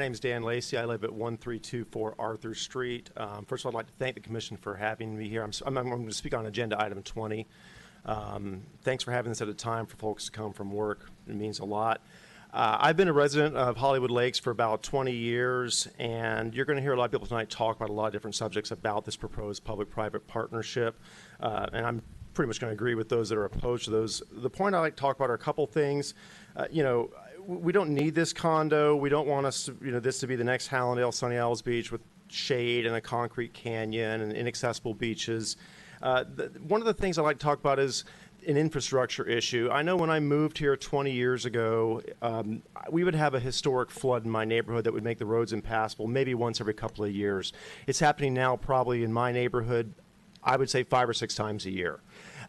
My name is Dan Lacey. I live at 1324 Arthur Street. First of all, I'd like to thank the Commission for having me here. I'm going to speak on agenda item 20. Thanks for having this at a time for folks to come from work. It means a lot. I've been a resident of Hollywood Lakes for about 20 years, and you're going to hear a lot of people tonight talk about a lot of different subjects about this proposed public-private partnership, and I'm pretty much going to agree with those that are opposed to those. The point I like to talk about are a couple things. We don't need this condo. We don't want us to, this to be the next Hallandale, Sunny Isles Beach with shade and a concrete canyon and inaccessible beaches. One of the things I like to talk about is an infrastructure issue. I know when I moved here 20 years ago, we would have a historic flood in my neighborhood that would make the roads impassable maybe once every couple of years. It's happening now probably in my neighborhood, I would say 5 or 6 times a year.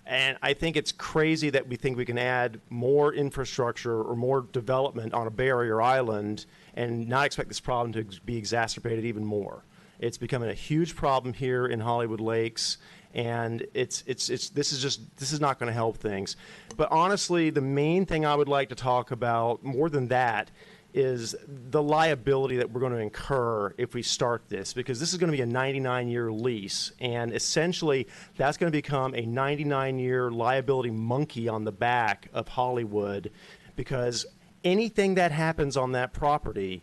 And I think it's crazy that we think we can add more infrastructure or more development on a barrier island and not expect this problem to be exacerbated even more. It's becoming a huge problem here in Hollywood Lakes, and this is not going to help things. But honestly, the main thing I would like to talk about more than that is the liability that we're going to incur if we start this, because this is going to be a 99-year lease, and essentially that's going to become a 99-year liability monkey on the back of Hollywood, because anything that happens on that property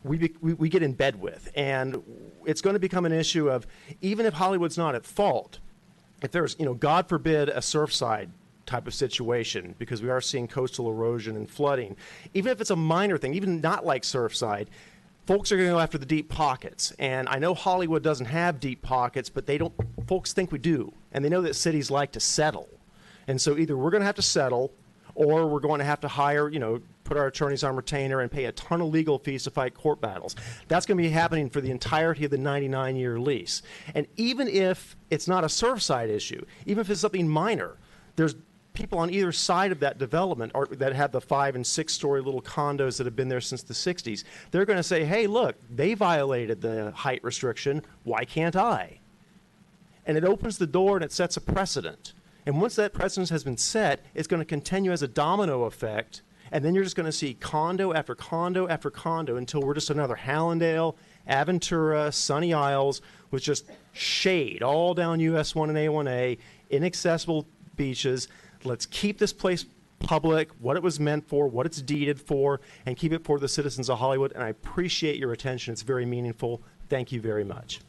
we get in bed with, and it's going to become an issue of, even if Hollywood's not at fault, if there's, God forbid, a Surfside type of situation, because we are seeing coastal erosion and flooding, even if it's a minor thing, even not like Surfside, folks are going to go after the deep pockets. And I know Hollywood doesn't have deep pockets, but folks think we do, and they know that cities like to settle. And so either we're going to have to settle, or we're going to have to hire, put our attorneys on retainer and pay a ton of legal fees to fight court battles. That's going to be happening for the entirety of the 99-year lease. And even if it's not a Surfside issue, even if it's something minor, there's people on either side of that development that have the 5- and 6-story little condos that have been there since the 60s. They're going to say, hey, look, they violated the height restriction. Why can't I? And it opens the door and it sets a precedent. And once that precedent has been set, it's going to continue as a domino effect. And then you're just going to see condo after condo after condo until we're just another Hallandale, Aventura, Sunny Isles with just shade all down US 1 and A1A, inaccessible beaches. Let's keep this place public, what it was meant for, what it's deeded for, and keep it for the citizens of Hollywood. And I appreciate your attention. It's very meaningful. Thank you very much.